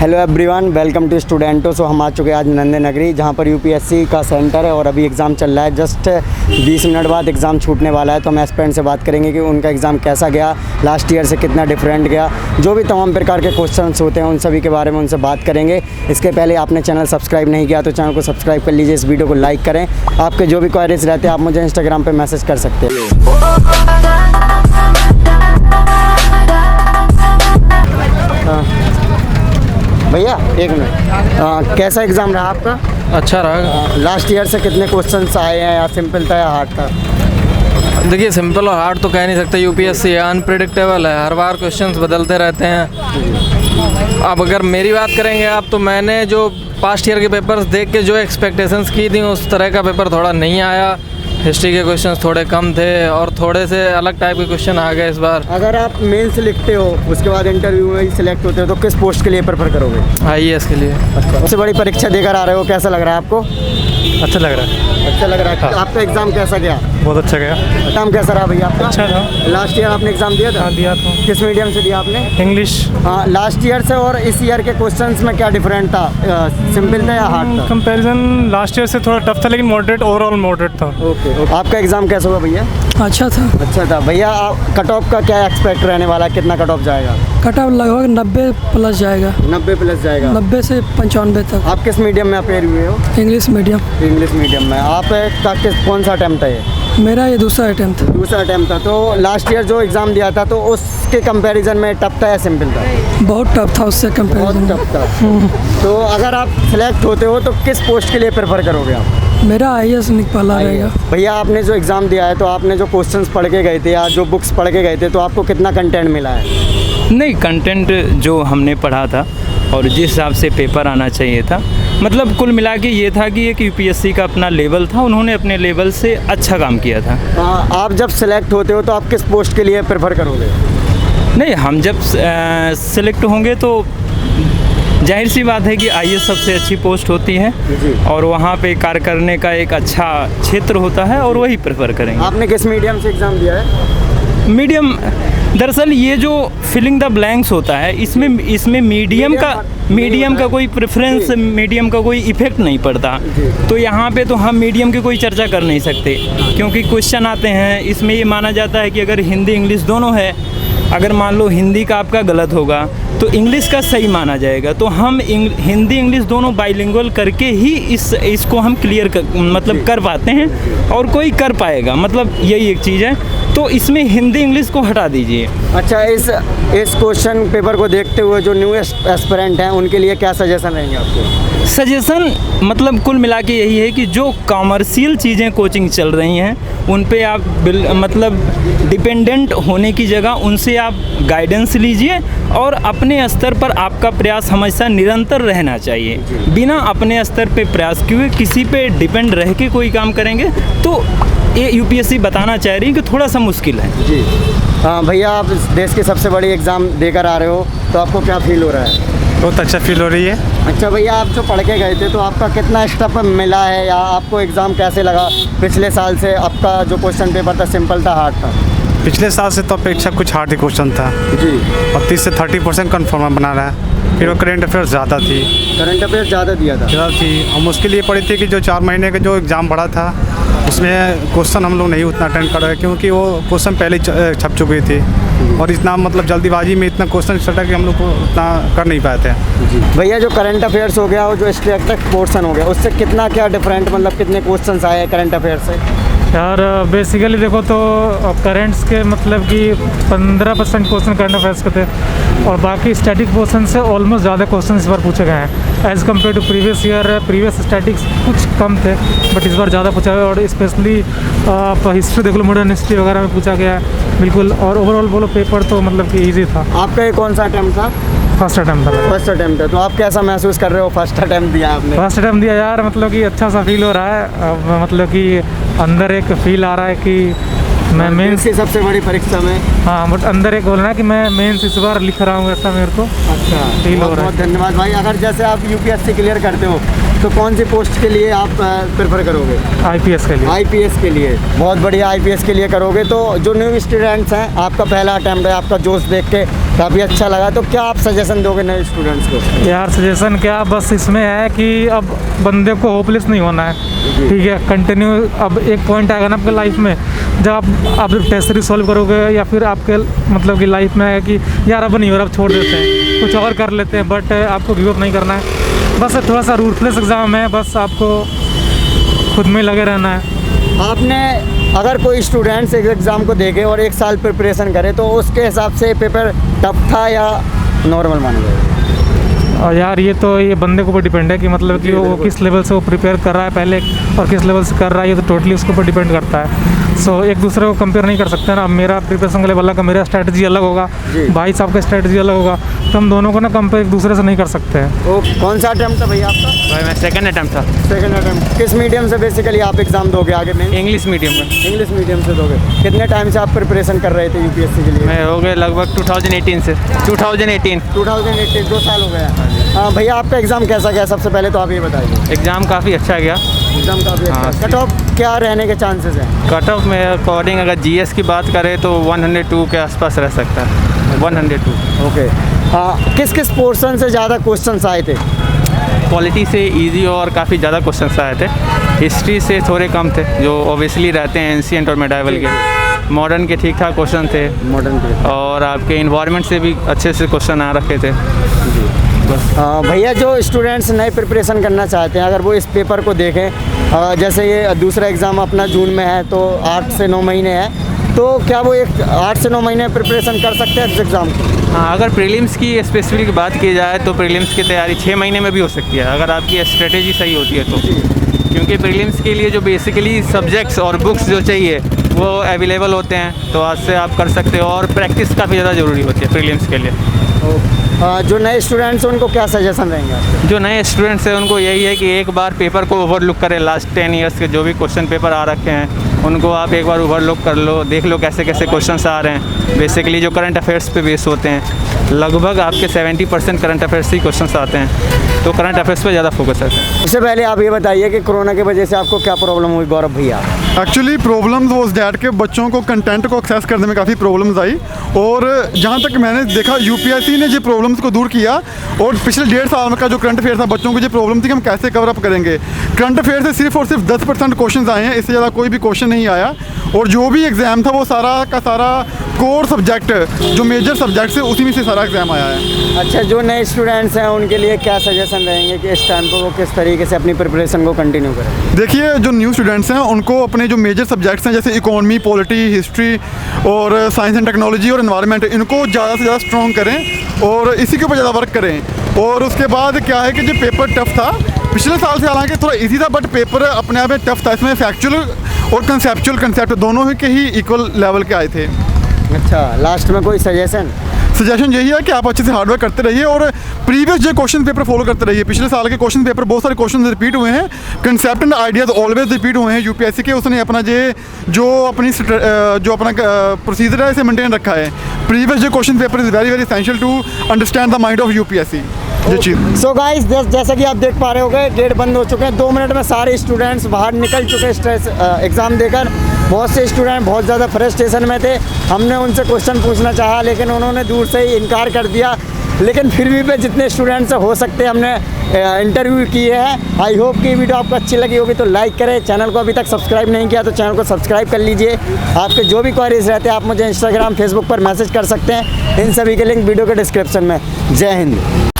Hello everyone, welcome to स्टूडेंटो। So हम आ चुके हैं आज नंदे नगरी, जहाँ पर यूपीएससी का सेंटर है और अभी एग्ज़ाम चल रहा है। जस्ट 20 मिनट बाद एग्ज़ाम छूटने वाला है, तो हम एस्पिरेंट से बात करेंगे कि उनका एग्ज़ाम कैसा गया, लास्ट ईयर से कितना डिफरेंट गया, जो भी तमाम प्रकार के क्वेश्चंस होते हैं उन सभी के बारे में उनसे बात करेंगे। इसके पहले आपने चैनल सब्सक्राइब नहीं किया तो चैनल को सब्सक्राइब कर लीजिए, इस वीडियो को लाइक करें। आपके जो भी क्वेरीज रहते हैं आप मुझे इंस्टाग्राम पर मैसेज कर सकते हैं। भैया एक मिनट, कैसा एग्ज़ाम रहा आपका? अच्छा रहा। लास्ट ईयर से कितने क्वेश्चंस आए हैं, या सिंपल था या हार्ड था? देखिए, सिंपल और हार्ड तो कह नहीं सकते। यूपीएससी है, अनप्रिडिक्टेबल है, हर बार क्वेश्चंस बदलते रहते हैं। अब अगर मेरी बात करेंगे आप, तो मैंने जो पास्ट ईयर के पेपर्स देख के जो एक्सपेक्टेशंस की थी उस तरह का पेपर थोड़ा नहीं आया। हिस्ट्री के क्वेश्चंस थोड़े कम थे और थोड़े से अलग टाइप के क्वेश्चन आ गए इस बार। अगर आप मेंस लिखते हो उसके बाद इंटरव्यू में ही सिलेक्ट होते हो तो किस पोस्ट के लिए प्रेफर करोगे? आईएएस के लिए। सबसे बड़ी परीक्षा देकर आ रहे हो, कैसा लग रहा है आपको? अच्छा लग रहा है। अच्छा लग रहा है। हाँ। आपका एग्ज़ाम कैसा गया? बहुत अच्छा गया। एग्ज़ाम कैसा रहा भैया आपका? अच्छा था। लास्ट ईयर आपने एग्ज़ाम दिया था? हाँ, दिया था। किस मीडियम से दिया आपने? इंग्लिश। हाँ, लास्ट ईयर से और इस ईयर के क्वेश्चंस में क्या डिफरेंट था? सिंपल था या हार्ड था? कंपैरिजन लास्ट ईयर से थोड़ा टफ था, लेकिन मॉडरेट, ओवरऑल मॉडरेट था। ओके। आपका एग्ज़ाम कैसा हुआ भैया? अच्छा था। अच्छा था। भैया कट ऑफ का क्या एक्सपेक्ट रहने वाला है, कितना कट ऑफ जाएगा? कट ऑफ लगभग 90 प्लस जाएगा। 90 प्लस जाएगा। 90 से 95 तक। आप किस मीडियम में अपेयर हुए हो? English medium. इंग्लिश मीडियम में। आपका कौन सा अटैम्प्ट है ये? मेरा ये दूसरा अटेम्प्ट था। दूसरा अटैम्प्ट था। तो लास्ट ईयर जो एग्ज़ाम दिया था तो उसके कंपैरिजन में टफ था या सिंपल था? बहुत टफ था उससे बहुत कंपेरिजन। टफ था। तो अगर आप सिलेक्ट होते हो तो किस पोस्ट के लिए प्रेफर करोगे आप? मेरा आईएएस निकाला रहेगा। भैया आपने जो एग्ज़ाम दिया है तो आपने जो क्वेश्चंस पढ़ के गए थे या जो बुक्स पढ़ के गए थे तो आपको कितना कंटेंट मिला है? नहीं, कंटेंट जो हमने पढ़ा था और जिस हिसाब से पेपर आना चाहिए था, मतलब कुल मिला के ये था कि एक यूपीएससी का अपना लेवल था, उन्होंने अपने लेवल से अच्छा काम किया था। आप जब सिलेक्ट होते हो तो आप किस पोस्ट के लिए प्रेफर करोगे? नहीं, हम जब सेलेक्ट होंगे तो जाहिर सी बात है कि आईएएस सबसे अच्छी पोस्ट होती है और वहाँ पे कार्य करने का एक अच्छा क्षेत्र होता है और वही प्रेफर करेंगे। आपने किस मीडियम से एग्ज़ाम दिया है? मीडियम। दरअसल ये जो फिलिंग द ब्लैंक्स होता है, इसमें मीडियम का कोई प्रेफरेंस, मीडियम का कोई इफेक्ट नहीं पड़ता। तो यहाँ पे तो हम मीडियम की कोई चर्चा कर नहीं सकते, क्योंकि क्वेश्चन आते हैं इसमें ये माना जाता है कि अगर हिंदी इंग्लिश दोनों है, अगर मान लो हिंदी का आपका गलत होगा तो इंग्लिश का सही माना जाएगा। तो हम हिंदी इंग्लिश दोनों बाइलिंगुअल करके ही इसको हम क्लियर कर पाते हैं और कोई कर पाएगा, मतलब यही एक चीज़ है। तो इसमें हिंदी इंग्लिश को हटा दीजिए। अच्छा, इस क्वेश्चन पेपर को देखते हुए जो न्यू एस्पिरेंट हैं उनके लिए क्या सजेशन रहेंगे आपके? सजेशन मतलब कुल मिला के यही है कि जो कॉमर्शियल चीज़ें कोचिंग चल रही हैं उन पे आप डिपेंडेंट होने की जगह उनसे आप गाइडेंस लीजिए और अपने स्तर पर आपका प्रयास हमेशा निरंतर रहना चाहिए। बिना अपने स्तर पे प्रयास किए किसी पे डिपेंड रह के कोई काम करेंगे तो ये यूपीएससी बताना चाह रही है कि थोड़ा सा मुश्किल है। जी हाँ भैया, आप इस देश की सबसे बड़ी एग्ज़ाम देकर आ रहे हो तो आपको क्या फील हो रहा है? बहुत अच्छा फील हो रही है। अच्छा भैया, आप जो पढ़ के गए थे तो आपका कितना स्टेप मिला है, या आपको एग्ज़ाम कैसे लगा? पिछले साल से आपका जो क्वेश्चन पेपर था सिंपल था, हार्ड था? पिछले साल से तो अपेक्षा कुछ हार्ड क्वेश्चन था जी। और 30 से 30% कन्फर्म बना रहा है। फिर वो करेंट अफेयर्स ज़्यादा थी। करंट अफेयर्स ज़्यादा दिया था? ज़्यादा थी और मुश्किल ये पड़ी थी कि जो 4 महीने का जो एग्ज़ाम पड़ा था उसमें क्वेश्चन हम लोग नहीं उतना अटेंड कर रहे, क्योंकि वो क्वेश्चन पहले छप चुके थे और इतना जल्दीबाजी में इतना क्वेश्चन छटा कि हम लोग को उतना कर नहीं पाए थे। भैया, जो करंट अफेयर्स हो गया और जो स्टैटिस्टिक्स पोर्शन हो गया उससे कितना क्या डिफरेंट, मतलब कितने क्वेश्चंस आए करंट अफेयर्स से? यार बेसिकली देखो तो करेंट्स के मतलब कि 15% क्वेश्चन करंट अफेयर्स के थे और बाकी स्टैटिक पोर्शन से ऑलमोस्ट ज़्यादा क्वेश्चन इस बार पूछे गए हैं as compared to previous year. Previous statics कुछ कम थे बट इस बार ज़्यादा पूछा गया और स्पेशली हिस्ट्री देख लो, मॉडर्न हिस्ट्री वगैरह में पूछा गया है बिल्कुल। और ओवरऑल बोलो पेपर तो मतलब कि ईजी था। आपका ये कौन सा अटैम्प्ट था? फर्स्ट अटैम्प्ट था। फर्स्ट अटैम्प्ट है। तो आप कैसा महसूस कर रहे हो? फर्स्ट अटैम्प्ट दिया आपने? फर्स्ट अटैम्प्ट दिया यार, मतलब कि अच्छा सा फील हो रहा है। मतलब कि अंदर एक फील आ रहा है कि मैं मेंस की सबसे बड़ी परीक्षा में, हाँ, बट अंदर एक बोलना है कि मैं मेंस इस बार लिख रहा हूँ, ऐसा मेरे को अच्छा फील हो रहा है। बहुत धन्यवाद भाई। अगर जैसे आप यूपीएससी क्लियर करते हो तो कौन सी पोस्ट के लिए आप प्रेफर करोगे? IPS के लिए। IPS के लिए, बहुत बढ़िया। IPS के लिए करोगे तो जो न्यू स्टूडेंट्स हैं, आपका पहला अटैम्प्ट है, आपका जोश देख के काफ़ी अच्छा लगा, तो क्या आप सजेशन दोगे नए स्टूडेंट्स को? यार सजेशन क्या, बस इसमें है कि अब बंदे को होपलेस नहीं होना है, ठीक है। कंटिन्यू, अब एक पॉइंट आएगा ना आपके लाइफ में, जब आप टेस्ट सीरीज सॉल्व करोगे या फिर आपके मतलब कि लाइफ में है कि यार अब नहीं हो रहा, अब छोड़ देते हैं, कुछ और कर लेते हैं, बट आपको गिव अप नहीं करना है। बस थोड़ा सा रूटलेस एग्ज़ाम है, बस आपको खुद में लगे रहना है। आपने अगर कोई स्टूडेंट्स एक एग्ज़ाम को देखे और 1 साल प्रिपरेशन करे तो उसके हिसाब से पेपर टफ था या नॉर्मल मान गए? और यार ये बंदे के ऊपर डिपेंड है कि मतलब कि वो किस लेवल से वो प्रिपेयर कर रहा है पहले और किस लेवल से कर रहा है, ये तो टोटली उसके ऊपर डिपेंड करता है। सो एक दूसरे को कंपेयर नहीं कर सकते ना। अब मेरा प्रिपरेशन का लेवल अलग, मेरा स्ट्रेटजी अलग होगा, भाई साहब का स्ट्रेटजी अलग होगा, तो हम दोनों को ना कंपेयर एक दूसरे से नहीं कर सकते हैं। तो कौन सा अटैम्प्ट था भैया आपका? भाई मैं सेकंड अटैम्प्ट था। Second attempt. किस मीडियम से बेसिकली आप एग्ज़ाम दोगे आगे में? इंग्लिश मीडियम में। इंग्लिश मीडियम से दोगे। कितने टाइम से आप प्रिपरेशन कर रहे थे UPSC के लिए? मैं हो गए लगभग 2018 से। 2018 2 साल हो गया। हाँ भैया, आपका एग्ज़ाम कैसा गया? सबसे पहले तो आप ये बताइए। एग्ज़ाम काफ़ी अच्छा गया। एग्ज़ाम काफ़ी अच्छा। कट ऑफ क्या रहने के चांसेस हैं? कट ऑफ में अकॉर्डिंग अगर GS की बात करें तो 102 के आसपास रह सकता है। 102। ओके। हाँ, किस किस पोर्शन से ज़्यादा क्वेश्चंस आए थे? पॉलिटी से इजी और काफ़ी ज़्यादा क्वेश्चंस आए थे। हिस्ट्री से थोड़े कम थे, जो ओबियसली रहते हैं एंशिएंट और मेडाइवल के। मॉडर्न के ठीक ठाक क्वेश्चन थे। मॉडर्न के। और आपके इन्वायरमेंट से भी अच्छे से क्वेश्चन आ रखे थे। भैया, जो स्टूडेंट्स नए प्रिपरेशन करना चाहते हैं, अगर वो इस पेपर को देखें, जैसे ये दूसरा एग्ज़ाम अपना जून में है तो 8 से 9 महीने है, तो क्या वो एक 8 से 9 महीने प्रिपरेशन कर सकते हैं इस एग्ज़ाम को? हाँ, अगर प्रीलिम्स की स्पेसिफिक बात की जाए तो प्रीलिम्स की तैयारी 6 महीने में भी हो सकती है, अगर आपकी स्ट्रेटेजी सही होती है तो। क्योंकि प्रीलिम्स के लिए जो बेसिकली सब्जेक्ट्स और बुक्स जो चाहिए वो अवेलेबल होते हैं, तो आज से आप कर सकते हो। और प्रैक्टिस काफ़ी ज़्यादा ज़रूरी होती है प्रीलिम्स के लिए। जो नए स्टूडेंट्स हैं उनको क्या सजेशन रहेंगे आपके? जो नए स्टूडेंट्स हैं उनको यही है कि एक बार पेपर को ओवरलुक करें। लास्ट 10 ईयर्स के जो भी क्वेश्चन पेपर आ रखे हैं उनको आप एक बार ओवरलुक कर लो, देख लो कैसे कैसे क्वेश्चंस आ रहे हैं। बेसिकली जो करंट अफेयर्स पे बेस होते हैं, लगभग आपके 70% करंट अफेयर्स ही क्वेश्चंस आते हैं, तो करंट अफेयर्स पे ज़्यादा फोकस रहता है। इससे पहले आप ये बताइए कि कोरोना की वजह से आपको क्या प्रॉब्लम हुई गौरव भैया? एक्चुअली प्रॉब्लम वॉज दैट के बच्चों को कंटेंट को एक्सेस करने में काफ़ी प्रॉब्लम्स आई, और जहाँ तक मैंने देखा UPSC ने जो प्रॉब्लम्स को दूर किया, और पिछले 1.5 साल का जो करंट अफेयर था बच्चों को जो प्रॉब्लम थी कि हम कैसे कवर अप करेंगे, करंट अफेयर से सिर्फ और सिर्फ 10% क्वेश्चन आए हैं, इससे ज़्यादा कोई भी क्वेश्चन नहीं आया। और जो भी एग्ज़ाम था वो सारा का सारा कोर सब्जेक्ट, जो मेजर सब्जेक्ट है उसी में से सारा एग्ज़ाम आया है। अच्छा, जो नए स्टूडेंट्स हैं उनके लिए क्या सजेशन रहेंगे कि इस टाइम पर वो किस तरीके से अपनी प्रिपरेशन को कंटिन्यू करें? देखिए, जो न्यू स्टूडेंट्स हैं उनको अपने जो मेजर सब्जेक्ट्स हैं जैसे इकोनॉमी, पॉलिटी, हिस्ट्री और साइंस एंड टेक्नोलॉजी और एनवायरनमेंट, इनको ज़्यादा से ज़्यादा स्ट्रॉन्ग करें और इसी के ऊपर ज़्यादा वर्क करें। और उसके बाद क्या है कि जो पेपर टफ था पिछले साल से, हालांकि थोड़ा इजी था, बट पेपर अपने आप में टफ था। इसमें फैक्चुअल और कंसेप्चुअल कंसेप्ट दोनों के ही इक्वल लेवल के आए थे। अच्छा, लास्ट में कोई सजेशन यही है कि आप अच्छे से हार्डवर्क करते रहिए और प्रीवियस जो क्वेश्चन पेपर फॉलो करते रहिए। पिछले साल के क्वेश्चन पेपर बहुत सारे क्वेश्चन रिपीट हुए हैं, concept and ideas always repeat हुए हैं। UPSC के उसने अपना जो अपना प्रोसीजर है इसे मेंटेन रखा है। प्रीवियस जो question paper is very very essential to understand the mind of UPSC। ये चीज़। सो गाइस, जैसा कि आप देख पा रहे होंगे, गेट बंद हो चुके हैं। 2 मिनट में सारे स्टूडेंट्स बाहर निकल चुके हैं स्ट्रेस एग्ज़ाम देकर। बहुत से स्टूडेंट बहुत ज़्यादा फ्रस्ट्रेशन में थे। हमने उनसे क्वेश्चन पूछना चाहा लेकिन उन्होंने दूर से ही इनकार कर दिया। लेकिन फिर भी जितने स्टूडेंट्स हो सकते हमने इंटरव्यू किए हैं। आई होप कि वीडियो आपको अच्छी लगी होगी तो लाइक करें। चैनल को अभी तक सब्सक्राइब नहीं किया तो चैनल को सब्सक्राइब कर लीजिए। आपके जो भी क्वेरीज रहते हैं आप मुझे इंस्टाग्राम, फेसबुक पर मैसेज कर सकते हैं। इन सभी के लिंक वीडियो के डिस्क्रिप्शन में। जय हिंद।